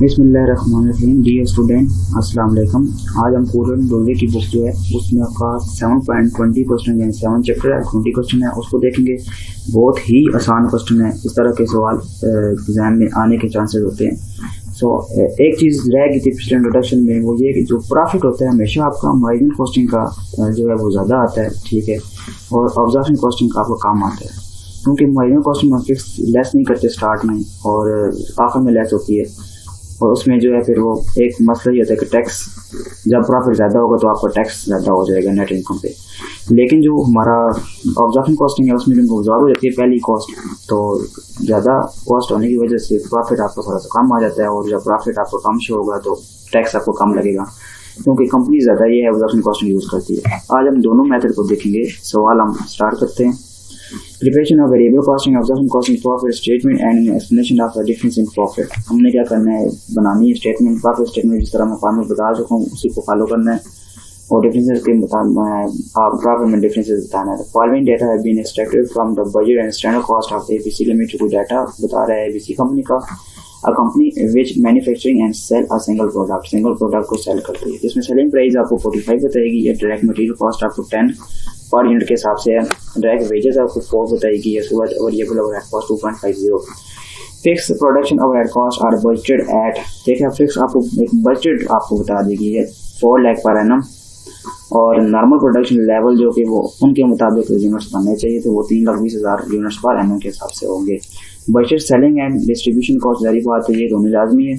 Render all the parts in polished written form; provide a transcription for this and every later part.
बिस्मिल्लाहिर्रहमानिर्रहीम। Dear student, अस्सलाम वालेकुम। आज हम पूरन डोंगे की बुक जो है उसमें आपका 7.20 क्वेश्चन यानी 7 चैप्टर है, 20 क्वेश्चन है, उसको देखेंगे। बहुत ही आसान क्वेश्चन है, इस तरह के सवाल एग्ज़ाम में आने के चांसेस होते हैं। एक चीज़ रह गई थी पिछले इंट्रोडक्शन में, वो ये कि जो प्रॉफिट होता है हमेशा आपका मार्जिन कॉस्टिंग का जो है वो ज़्यादा आता है, ठीक है, और ऑब्जर्वेशन कॉस्टिंग का आपका कम आता है, क्योंकि मार्जिन कॉस्टिंग में फिक्स लेस नहीं करते स्टार्ट में और आखिर में लेस होती है। और उसमें जो है फिर वो एक मसला ये होता है कि टैक्स, जब प्रॉफिट ज़्यादा होगा तो आपका टैक्स ज़्यादा हो जाएगा नेट इनकम पे। लेकिन जो हमारा ऑब्जर्वेशन कॉस्टिंग है उसमें जो ऑब्जॉर्व हो जाती है पहली कॉस्ट, तो ज़्यादा कॉस्ट होने की वजह से प्रॉफिट आपका थोड़ा सा कम आ जाता है, और जब प्रॉफिट आपको कम शो होगा तो टैक्स आपको कम लगेगा, क्योंकि कंपनी ज़्यादा ये ऑब्जर्वेशन कॉस्टिंग यूज़ करती है। आज हम दोनों मेथड को देखेंगे। सवाल हम स्टार्ट करते हैं। Preparation of variable costing, observation costing, profit statement and explanation of the difference in profit. हमने क्या करना है, बनानी है स्टेटमेंट, प्रॉफिट स्टेटमेंट जिस तरह मैं फॉर्मूला बता चुका हूँ उसी को फॉलो करना है, और डिफरेंसेस के प्रॉफिट में डिफरेंसेस बताना है। Following data have been extracted from the budget and standard cost of ABC limited. कोई डाटा बता रहा है एबीसी कंपनी का, a company which manufacturing and sell a single product को सेल करती है, जिसमें सेलिंग प्राइस आपको 45 बताएगी, या डायरेक्ट मटेरियल कॉस्ट आपको 10 पर यूनिट के हिसाब से है, डायरेक्ट वेजेस आपको 4 बताएगी, या सुबह variable overhead cost 2.50। Fix production overhead cost are budgeted at, देखिए फिक्स आपको एक बजट आपको बता देगी है 4 लाख पर एनम, और नॉर्मल प्रोडक्शन लेवल जो कि वो उनके मुताबिक यूनिट्स बनने चाहिए, तो वो 3,20,000 यूनिट्स पर एनम के हिसाब से होंगे। Budget selling and distribution cost जारी बात है, ये दोनों लाजमी है।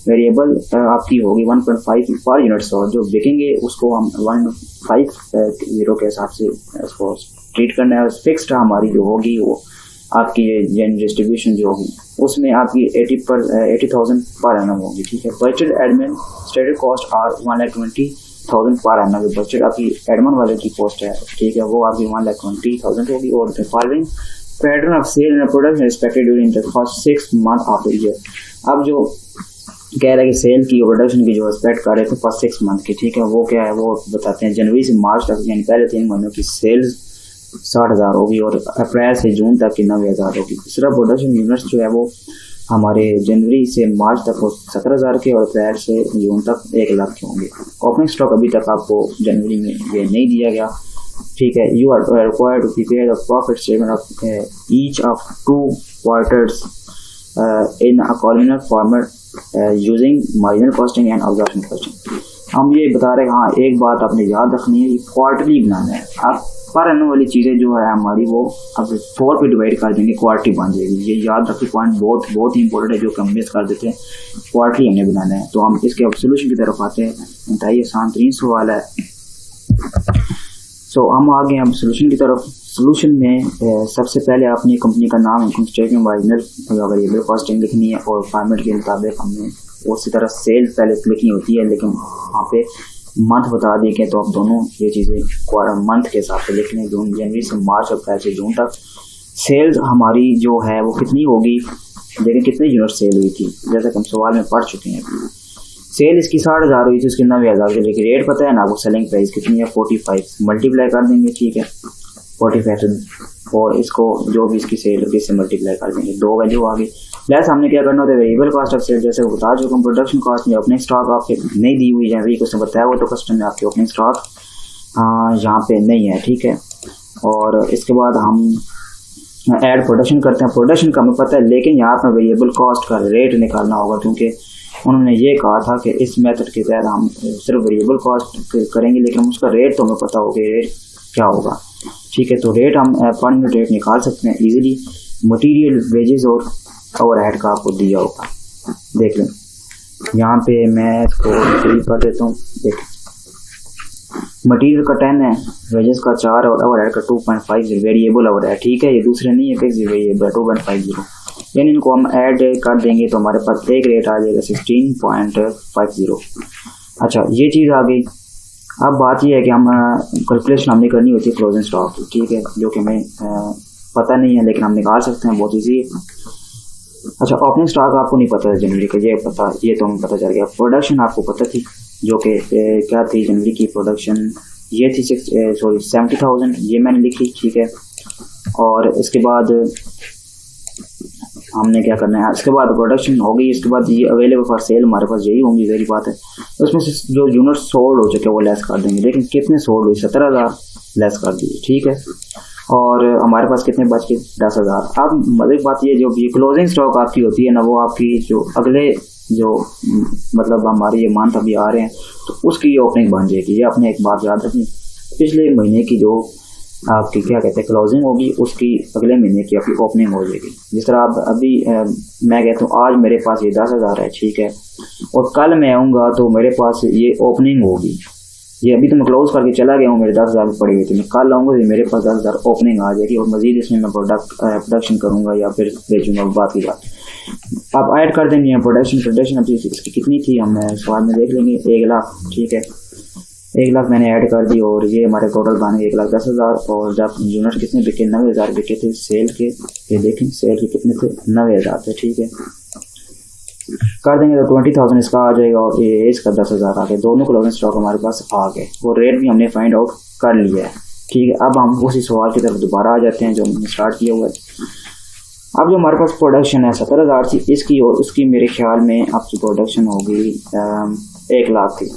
वेरिएबल आपकी होगी 1.5 पर यूनिट्स, और जो बिकेंगे उसको हम 1.50 के हिसाब से उसको ट्रीट करना है। फिक्स्ड हमारी जो होगी वो आपकी ये डिस्ट्रीब्यूशन जो होगी उसमें आपकी 80,000 पर एनम होगी, ठीक है। Budget admin stated cost are 1,20,000 per annum. Budget आपकी एडमिन वाले की कॉस्ट है, ठीक है, वो आपकी 1,20,000 होगी। और following pattern of sale and production expected during the first 6 month of the year. अब जो कह रहा है कि सेल की और प्रोडक्शन की जो एक्सपेक्ट कर रहे थे फर्स्ट 6 मंथ की, ठीक है, वो क्या है, वो बताते हैं। जनवरी से मार्च तक यानी पहले 3 महीनों की सेल्स 60,000 होगी, और अप्रैल से जून तक की 90,000 होगी। दूसरा प्रोडक्शन यूनिट्स जो है वो हमारे जनवरी से मार्च तक वो 17,000 के, और अप्रैल से जून तक 1 लाख के होंगे। ओपनिंग स्टॉक अभी तक आपको जनवरी में ये नहीं दिया गया, ठीक है। You are required to prepare the profit statement of each of 2 quarters in a columnar format using marginal costing and observation costing. हम ये बता रहे हैं, हाँ एक बात आपने याद रखनी है, ये क्वार्टरली बनाना है। आप पर एनम वाली चीज़ें जो है हमारी वो अब 4 पे डिवाइड कर देंगे, क्वार्टरली बन जाएगी। ये याद रखिए, पॉइंट बहुत ही इंपॉर्टेंट है जो कि हम मिस कर देते हैं। क्वार्टरली हमने बनाना है। तो हम इसके अब सोल्यूशन की तरफ आते हैं। इंतहाई आसान 3 सवाल है। हम आ गए हम सोल्यूशन की तरफ। सोल्यूशन में सबसे पहले आपने कंपनी का नाम, income statement, marginal variable costing लिखनी है, और फॉर्मेट के मुताबिक हमने उसी तरह सेल पहले लिखनी होती है, लेकिन वहाँ पे मंथ बता देंगे तो आप दोनों ये चीज़ें क्वार्टर मंथ के हिसाब से लिखने, जून जनवरी से मार्च, अप्रैल से जून तक। सेल्स हमारी जो है वो कितनी होगी, देखिए कितनी यूनिट सेल हुई थी, जैसा कि हम सवाल में पढ़ चुके हैं। सेल इसकी 60,000 हुई थी, उसकी 90,000 के, लेकिन रेट पता है ना आपको, सेलिंग प्राइस कितनी है 45, मल्टीप्लाई कर देंगे, ठीक है, 45 से, और इसको जो भी इसकी सेल होगी इससे मल्टीप्लाई कर देंगे, 2 वैल्यू आ गई। प्लस हमने क्या करना होता है, वेरिएबल कॉस्ट ऑफ सेल, जैसे वो बता चुका हूँ। प्रोडक्शन कॉस्ट में ओपनिंग स्टॉक आपके नहीं दी हुई है, कुछ बताया वो तो कस्टम में आपकी ओपनिंग स्टॉक यहाँ पे नहीं है, ठीक है। और इसके बाद हम ऐड प्रोडक्शन करते हैं, प्रोडक्शन का हमें पता है, लेकिन यहाँ पर वेरिएबल कॉस्ट का रेट निकालना होगा, क्योंकि उन्होंने ये कहा था कि इस मेथड के तहत हम सिर्फ वेरिएबल कॉस्ट करेंगे, लेकिन उसका रेट तो हमें पता होगा रेट क्या होगा, ठीक है। तो रेट हम पर यूनिट रेट निकाल सकते हैं इजीली। मटेरियल, वेजेस और ओवरहेड का आपको दिया होगा, देख लें। यहाँ पे मैं इसको क्लिक कर देता हूँ। देख, मटेरियल का 10 है, वेजेस का 4 और ओवरहेड का 2.50 वेरिएबल ओवरहेड, ठीक है। ये दूसरे नहीं है, फिक्स वेरिएबल 2.50, यानी इनको हम ऐड कर देंगे तो हमारे पास एक रेट आ जाएगा 16.50। अच्छा, ये चीज़ आ गई। अब बात ये है कि हम कैलकुलेशन हमने करनी होती है क्लोजिंग स्टॉक, ठीक है, जो कि हमें पता नहीं है, लेकिन हम निकाल सकते हैं, बहुत ईजी है। अच्छा, ओपनिंग स्टॉक आपको नहीं पता है जनवरी का, ये तो हमें पता चल गया। प्रोडक्शन आपको पता थी, जो कि क्या थी जनवरी की प्रोडक्शन, ये थी 70,000, ये मैंने लिखी, ठीक है। और इसके बाद हमने क्या करना है, इसके बाद प्रोडक्शन होगी, इसके बाद ये अवेलेबल फॉर सेल हमारे पास यही होंगी, वही बात है। उसमें से जो यूनिट सोल्ड हो चुके वो लेस कर देंगे। लेकिन कितने सोल्ड हुई, 17,000 लेस कर दीजिए, ठीक है। और हमारे पास कितने बच के 10,000। अब मज़े बात ये जो ये क्लोजिंग स्टॉक आपकी होती है ना, वो आपकी जो अगले जो मतलब हमारे ये मंथ अभी आ रहे हैं तो उसकी ओपनिंग बन जाएगी। ये आपने एक बात याद रखनी, पिछले महीने की जो आपकी क्या कहते हैं क्लोजिंग होगी, उसकी अगले महीने की आपकी ओपनिंग हो जाएगी। जिस तरह आप अभी मैं कहता हूँ आज मेरे पास ये 10,000 है, ठीक है, और कल मैं आऊँगा तो मेरे पास ये ओपनिंग होगी। ये अभी तो मैं क्लोज करके चला गया हूँ, मेरे 10,000 पड़ी हुई थी, मैं कल आऊँगा तो मेरे पास 10,000 ओपनिंग आ जाएगी और मज़ीद इसमें मैं प्रोडक्शन करूँगा या फिर बेचूँगा, बात की बात। आप ऐड कर देंगे प्रोडक्शन अभी इसकी कितनी थी हम स्वाद में देख लेंगे, 1 लाख, ठीक है। 1 लाख मैंने ऐड कर दी और ये हमारे टोटल बन गए 1,10,000। और जब यूनिट कितने बिके, 90,000 बिके थे सेल के। ये देखें सेल के कितने थे, 90,000 थे, ठीक है। कर देंगे तो 20,000 इसका आ जाएगा और ये इसका 10,000 आ गए। दोनों क्लोजिंग स्टॉक हमारे पास आ गए और रेट भी हमने फाइंड आउट कर लिया है, ठीक है। अब हम उसी सवाल की तरफ दोबारा आ जाते हैं जो हमने स्टार्ट किया हुआ है। अब जो हमारे पास प्रोडक्शन है 17,000 थी इसकी, और उसकी मेरे ख्याल में आपकी प्रोडक्शन होगी 1 लाख थी,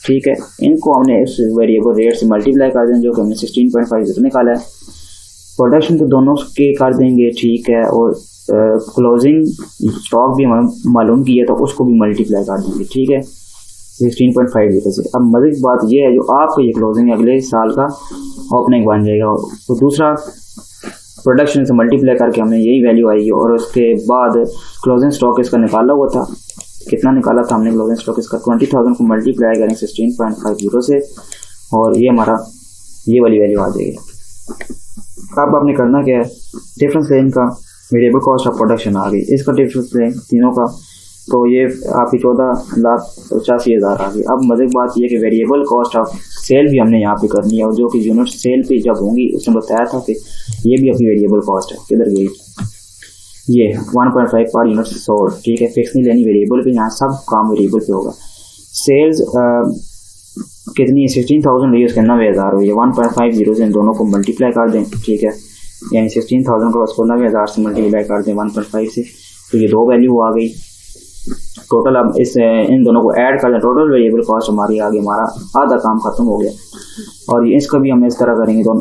ठीक है। इनको हमने इस वेरिएबल रेट से मल्टीप्लाई कर देंगे जो कि हमने 16.5 निकाला है। प्रोडक्शन तो दोनों के कर देंगे, ठीक है, और क्लोजिंग स्टॉक भी मालूम किया तो उसको भी मल्टीप्लाई कर देंगे, ठीक है, 16.5 लिखे से। अब मज़े की बात यह है जो आपका ये क्लोजिंग अगले साल का ओपनिंग बन जाएगा। तो दूसरा प्रोडक्शन से मल्टीप्लाई करके हमने यही वैल्यू आएगी। और उसके बाद क्लोजिंग स्टॉक इसका निकाला हुआ था, कितना निकाला था हमने क्लोजिंग स्टॉक इसका, 20,000 को मल्टीप्लाई करेंगे 16.50 से और ये हमारा ये वाली वैल्यू आ जाएगी। अब आपने करना क्या है, डिफरेंस लें इनका, वेरिएबल कॉस्ट ऑफ प्रोडक्शन आ गई, इसका डिफरेंस लें तीनों का, तो ये आपकी 14,85,000 आ गई। अब मज़े की बात ये कि वेरिएबल कॉस्ट ऑफ सेल भी हमने यहाँ पे करनी है और जो कि यूनिट सेल पे जब होंगी उसने बताया था कि ये भी अपनी वेरिएबल कॉस्ट है। किधर गई, ये 1.5 पर यूनिट सोल्ड, ठीक है, फिक्स नहीं लेनी, वेरिएबल पे, यहाँ सब काम वेरिएबल पे होगा। सेल्स कितनी है, 16,000 हुई, उसके 90,000 हुई है। 1.50 से इन दोनों को मल्टीप्लाई कर दें, ठीक है, यानी 16,000 को उसको 90,000 से मल्टीप्लाई कर दें 1.5 से, तो ये 2 वैल्यू आ गई टोटल। अब इस इन दोनों को ऐड कर दें, टोटल वेरिएबल कॉस्ट हमारी आ गई, हमारा आधा काम खत्म हो गया। और ये इसका भी हम इस तरह करेंगे तो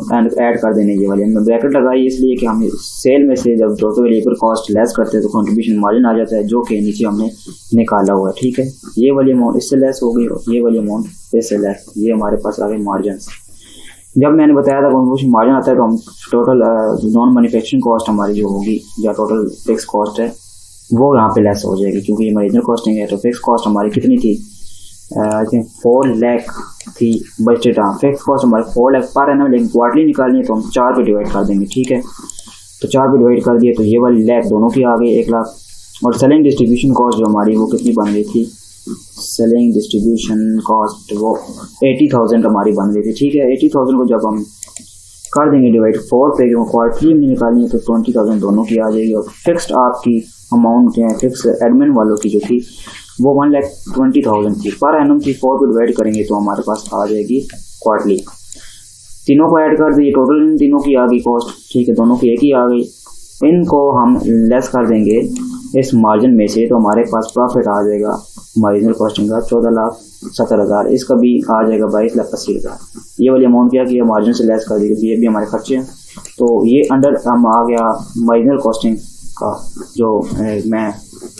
ऐड कर देने ये वाली हमने ब्रैकेट लगाई इसलिए कि हम सेल में से जब टोटल वेरिएबल कॉस्ट लेस करते हैं तो कंट्रीब्यूशन मार्जिन आ जाता है जो कि नीचे हमने निकाला हुआ है, ठीक है। ये वाली अमाउंट इससे लेस हो गई और ये वाली अमाउंट इससे लेस, ये हमारे पास आ गए मार्जिन। जब मैंने बताया था कंट्रीब्यूशन मार्जिन आता है तो हम टोटल नॉन मैन्युफैक्चरिंग कॉस्ट हमारी जो होगी या टोटल फिक्स कॉस्ट है वो यहाँ पे लेस हो जाएगी क्योंकि ये मार्जिनल कॉस्टिंग है। तो फिक्स कॉस्ट हमारी कितनी थी, आई थिंक 4 लाख थी बजटेड। हाँ, फिक्स कॉस्ट हमारे 4 लाख पर एनम, लेकिन क्वार्टरली निकालनी है तो हम 4 पे डिवाइड कर देंगे, ठीक है। तो 4 पे डिवाइड कर दिए तो ये वाली लाख दोनों की आ गई 1 लाख। और सेलिंग डिस्ट्रीब्यूशन कॉस्ट जो हमारी वो कितनी बन गई थी, सेलिंग डिस्ट्रीब्यूशन कॉस्ट वो 80,000 हमारी बन गई थी, ठीक है। 80,000 को जब हम कर देंगे डिवाइड 4 पे, क्वार्टरली में निकालनी है तो 20,000 दोनों की आ जाएगी। और फिक्स्ड आपकी अमाउंट जो है फिक्स एडमिन वालों की जो थी वो 1,20,000 थी पर एनम थी। 4 पे डिवाइड करेंगे तो हमारे पास आ जाएगी क्वार्टरली। तीनों को ऐड कर दिए, टोटल इन तीनों की आ गई कॉस्ट, ठीक है, दोनों की एक ही आ गई। इनको हम लेस कर देंगे इस मार्जिन में से तो हमारे पास प्रॉफिट आ जाएगा मार्जिनल कॉस्टिंग का 14,70,000, इसका भी आ जाएगा 22,80,000। ये वाली अमाउंट क्या किया, मार्जिन से लेस कर दी क्योंकि ये भी हमारे खर्चे हैं। तो ये अंडर हम आ गया मार्जिनल कॉस्टिंग का जो मैं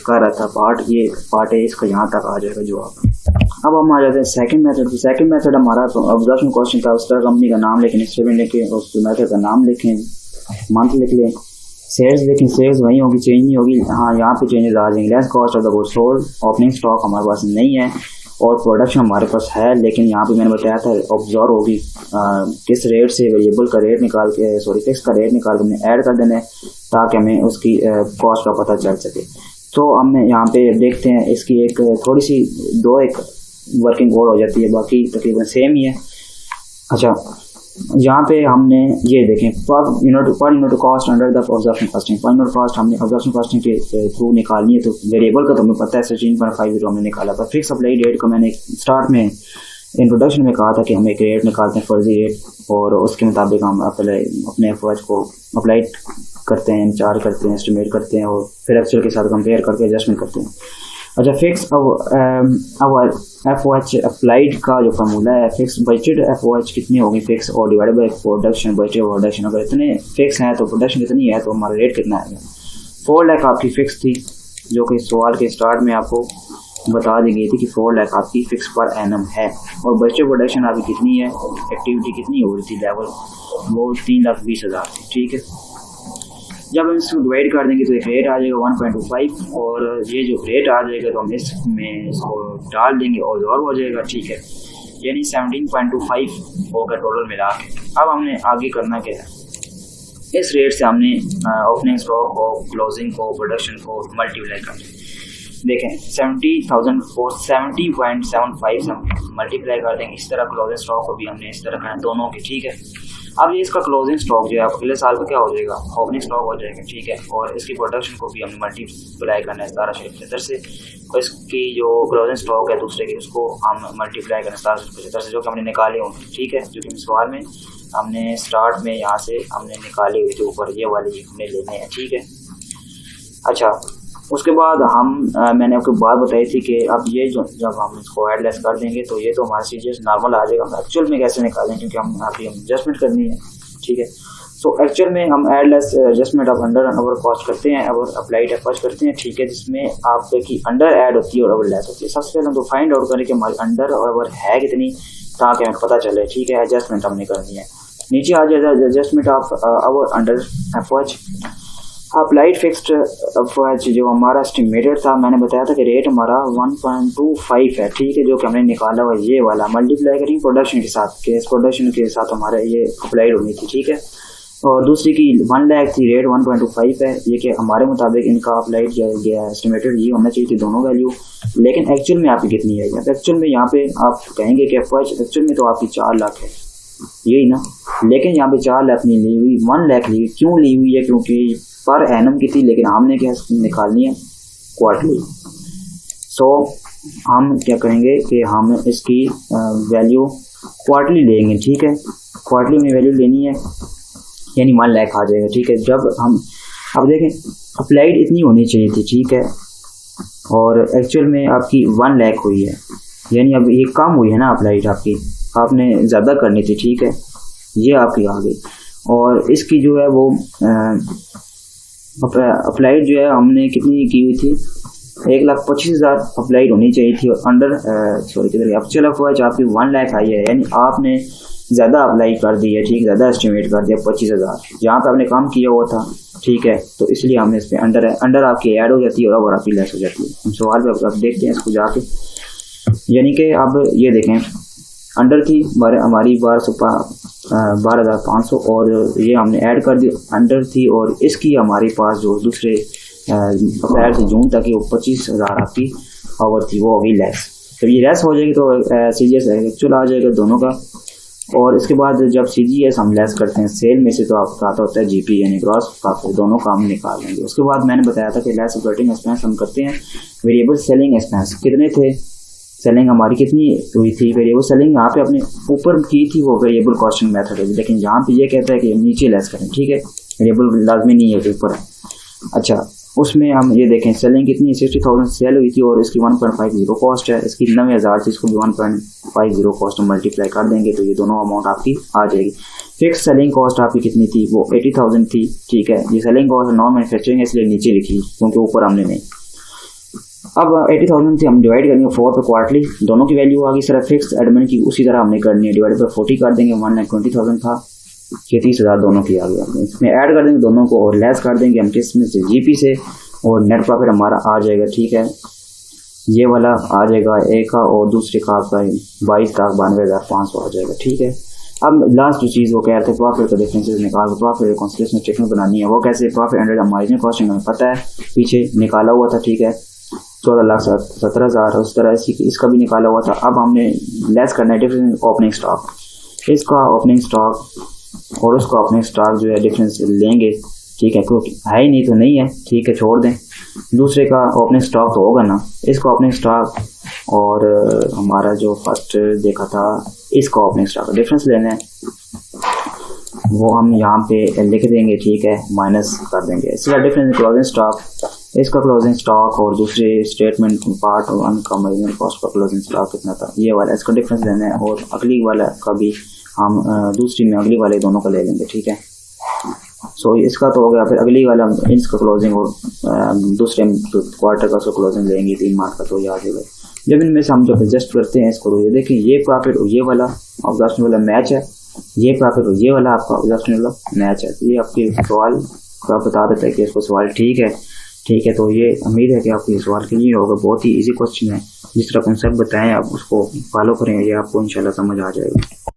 कर रहा था पार्ट, ये पार्ट है इसका यहाँ तक आ जाएगा जो आप। अब हम आ जाते हैं सेकंड मेथड। सेकंड मेथड हमारा ऑब्जर्वेशन कॉस्टिंग था, उस तरह कंपनी का नाम लिखें, स्टेटमेंट लिखें, उस मेथड का नाम लिखें, मंथ लिख लें, सेल्स लेकिन सेल्स वही होगी, चेंज नहीं होगी। हाँ, यहाँ पे चेंजेस आ जाएंगे। Less cost of the goods sold, opening stock हमारे पास नहीं है और प्रोडक्शन हमारे पास है, लेकिन यहाँ पे मैंने बताया था ऑब्जर्व होगी किस रेट से वेरिएबल का रेट निकाल के फिक्स का रेट निकाल के हमने ऐड कर देना है ताकि हमें उसकी कॉस्ट का पता चल सके। तो हम यहाँ पे देखते हैं इसकी एक थोड़ी सी एक वर्किंग कोड हो जाती है, बाकी तकरीबन सेम ही है। अच्छा, यहाँ पे हमने ये देखें per unit cost under the observation costing, per unit cost हमने ऑब्जर्वेशन कॉस्टिंग के थ्रू निकालनी है। तो वेरिएबल का तो हमें पता है 16.50 हमने निकाला था। फिक्स अप्लाई रेट का मैंने स्टार्ट में इंट्रोडक्शन में कहा था कि हम एक रेट निकालते हैं फर्जी रेट और उसके मुताबिक हम अपने एफर्ज को अप्लाई करते हैं, चार्ज करते हैं, एस्टिमेट करते हैं और फिर एक्चुअल के साथ कंपेयर करके एडजस्टमेंट करते हैं। अच्छा, फिक्स अब FOH अप्लाइड का जो फार्मूला है, फिक्स बजटेड FOH कितनी होगी फिक्स और divided by production, budgeted production. अगर इतने फिक्स हैं तो प्रोडक्शन कितनी है तो हमारा रेट कितना आएगा। 4 लाख आपकी फ़िक्स थी, जो कि सवाल के स्टार्ट में आपको बता दी गई थी कि 4 लाख आपकी फ़िक्स पर एनम है। और बजटेड प्रोडक्शन आपकी कितनी है, एक्टिविटी कितनी हो रही थी लेवल, वो 3,20,000 थी। ठीक है, जब हम इसको डिवाइड कर देंगे तो एक रेट आ जाएगा 1.25 और ये जो रेट आ जाएगा तो हम इसमें इसको डाल देंगे और ऑब्जॉर्व हो जाएगा। ठीक है, यानी 17.25 होगा टोटल मिला के। अब हमने आगे करना क्या है, इस रेट से हमने ओपनिंग स्टॉक को, क्लोजिंग को, प्रोडक्शन को मल्टीप्लाई कर देखें। 70,000 को 70.75 से मल्टीप्लाई कर देंगे। इस तरह क्लोजिंग स्टॉक को भी हमने इस तरह करना दोनों की। ठीक है, अब ये इसका क्लोजिंग स्टॉक जो है अगले साल का क्या हो जाएगा, ओपनिंग स्टॉक हो जाएगा। ठीक है, और इसकी प्रोडक्शन को भी हमने मल्टीप्लाई करना है 1775 से, और इसकी जो क्लोजिंग स्टॉक है दूसरे की उसको हम मल्टीप्लाई करना 1775 से, जो कि हमने निकाले होंगे। ठीक है, जो कि सवाल में हमने स्टार्ट में यहाँ से हमने निकाले हुए थे ऊपर, ये वाली हमने लेने हैं। ठीक है, अच्छा, उसके बाद मैंने आपको बात बताई थी कि अब ये जो जब हम इसको ऐड लेस कर देंगे तो ये तो हमारा सीजीएस नॉर्मल आ जाएगा। एक्चुअल में कैसे निकालें, क्योंकि हम एडजस्टमेंट करनी है। ठीक है, सो एक्चुअल में हम add less adjustment of under and over cost करते हैं और अप्लाइड एफर्ट करते हैं। ठीक है, जिसमें आपकी अंडर ऐड होती है और ओवर लेस होती है। सबसे पहले हम तो फाइंड आउट करें कि हमारी अंडर और ओवर है कितनी, ताकि हमें पता चले। ठीक है, एडजस्टमेंट हमने करनी है। नीचे आ जाएगा adjustment of over under effort. Applied fixed FOH जो हमारा एस्टिमेटेड था, मैंने बताया था कि रेट हमारा 1.25 है। ठीक है, जो कि हमने निकाला हुआ ये वाला मल्टीप्लाई करेंगे प्रोडक्शन के साथ, कि इस प्रोडक्शन के साथ हमारा ये अप्लाइड होनी थी। ठीक है, और दूसरी की 1 लाख थी, रेट 1.25 है। ये कि हमारे मुताबिक इनका अप्लाइड किया गया एस्टिमेटेड ये होना चाहिए थी दोनों वैल्यू, लेकिन एक्चुअल में आपकी कितनी है। एक्चुअल में यहाँ पे आप कहेंगे कि FOH एक्चुअल में तो आपकी 4 लाख है, यही ना, लेकिन यहाँ पे 4 लाख नहीं ली हुई, 1 लाख ली हुई। क्यों ली हुई है, क्योंकि पर एनम की थी, लेकिन हमने क्या निकालनी है, क्वार्टरली। सो हम क्या करेंगे कि हम इसकी वैल्यू क्वार्टरली लेंगे। ठीक है, क्वार्टरली में वैल्यू लेनी है, यानी 1 लाख आ जाएगा। ठीक है, जब हम अब देखें अप्लाइड इतनी होनी चाहिए थी। ठीक है, और एक्चुअल में आपकी 1 लाख हुई है, यानी अब ये कम हुई है ना अप्लाइड आपकी, आपने ज़्यादा करनी थी। ठीक है, ये आपकी आ गई। और इसकी जो है वो अप्लाइड जो है हमने कितनी की हुई थी, 1,25,000 अप्लाइड होनी चाहिए थी। और अंडर किधर एक्चुअल FOH आपकी 1 लाख आई है, यानी आपने ज़्यादा अप्लाई कर दी है। ठीक, ज़्यादा एस्टिमेट कर दिया 25,000, जहाँ पे आपने काम किया हुआ था। ठीक है, तो इसलिए हमने इस पर अंडर आपकी ऐड हो जाती है और आपकी लेस हो जाती है। हम सवाल पे आप देखते हैं इसको जाके, यानी कि अब ये देखें अंडर थी हमारी 12,500 और ये हमने ऐड कर दी, अंडर थी, और इसकी हमारे पास जो दूसरे अप्रैल से जून तक वो 25,000 आपकी ओवर थी, वो होगी लेस। तो ये लेस हो जाएगी तो सीजीएस एक्चुअल आ जाएगा दोनों का। और इसके बाद जब सीजीएस हम लेस करते हैं सेल में से तो आपका आता होता है जीपी, यानी ग्रॉस प्रॉफिट, दोनों का हम निकाल लेंगे। उसके बाद मैंने बताया था कि लेस ऑपरेटिंग एक्सपेंस हम करते हैं। वेरिएबल सेलिंग एक्सपेंस कितने थे, सेलिंग हमारी कितनी हुई थी, वेरिएबल सेलिंग यहाँ पे अपने ऊपर की थी, वो वेरिएबल कॉस्टिंग मेथड है, लेकिन यहाँ पे ये कहता है कि नीचे लेस करें। ठीक है, वेरिएबल लाजमी नहीं है ऊपर। अच्छा, उसमें हम ये देखें सेलिंग कितनी 60,000 सेल हुई थी और इसकी 1.50 कॉस्ट है, इसकी 90,000 थी, इसको भी 1.50 कॉस्ट मल्टीप्लाई कर देंगे तो ये दोनों अमाउंट आपकी आ जाएगी। फिक्स सेलिंग कॉस्ट आपकी कितनी थी, वो 80,000 थी। ठीक है, ये सेलिंग कॉस्ट नॉन मैन्युफैक्चरिंग है इसलिए नीचे लिखी, क्योंकि ऊपर हमने नहीं। अब 80,000 थी, हम डिवाइड करेंगे 4 पे क्वार्टरली, दोनों की वैल्यू आ गई। सर फिक्स एडमिन की उसी तरह हमने करनी है, डिवाइड पर 40 कर देंगे, 1,20,000 था, ये 30,000 दोनों की आ गई। इसमें ऐड कर देंगे दोनों को और लेस कर देंगे हम किसमें से, जीपी से, और नेट प्रॉफिट हमारा आ जाएगा। ठीक है, ये वाला आ जाएगा एक का और दूसरे का आपका 22,92,500 आ जाएगा। ठीक है, अब लास्ट जो चीज़ वो कह रहे थे प्रॉफिट का डिफरेंसेस निकाल, प्रॉफिट रिकॉन्सिलिएशन स्टेटमेंट बनानी है। वो कैसे, प्रॉफिट अंडर मार्जिनल कॉस्टिंग हमें पता है, पीछे निकाला हुआ था। ठीक है, 14,17,000 उस तरह इसका भी निकाला हुआ था। अब हमने लेस करना है डिफरेंस ओपनिंग स्टॉक, इसका ओपनिंग स्टॉक और उसका ओपनिंग स्टॉक जो है डिफरेंस लेंगे। ठीक है, क्योंकि है ही नहीं तो नहीं है। ठीक है, छोड़ दें, दूसरे का ओपनिंग स्टॉक तो होगा ना, इसका ओपनिंग स्टॉक और हमारा जो फर्स्ट देखा था इसका ओपनिंग स्टॉक का डिफरेंस लेना है। वो हम यहाँ पे लिख देंगे, ठीक है, माइनस कर देंगे। इसका डिफरेंस क्लोजिंग स्टॉक, इसका क्लोजिंग स्टॉक और दूसरे स्टेटमेंट पार्ट वन का मार्जिनल कॉस्ट का क्लोजिंग स्टॉक कितना था, ये वाला इसका डिफरेंस लेना है। और अगली वाला का भी हम दूसरी में अगली वाले दोनों का ले लेंगे, ठीक है। सो इसका तो हो गया। फिर अगली वाला इसका क्लोजिंग और दूसरे क्वार्टर का उसका क्लोजिंग लेंगे 3 मार्च का, तो ये आ जाएगा। जब इनमें से हम जब एडजस्ट करते हैं इसको, ये देखिए ये प्रॉफिट और ये वाला ऑब्जर्वेशन वाला मैच है, ये प्रॉफिट और ये वाला आपका ऑब्जर्वेशन वाला मैच है। ये आपके सवाल का बता देता है कि इसको सवाल ठीक है, ठीक है। तो ये उम्मीद है कि आपको ये सवाल क्लियर होगा। बहुत ही इजी क्वेश्चन है, जिस तरह कॉन्सेप्ट बताएं आप उसको फॉलो करें, ये आपको इंशाल्लाह समझ आ जाएगा।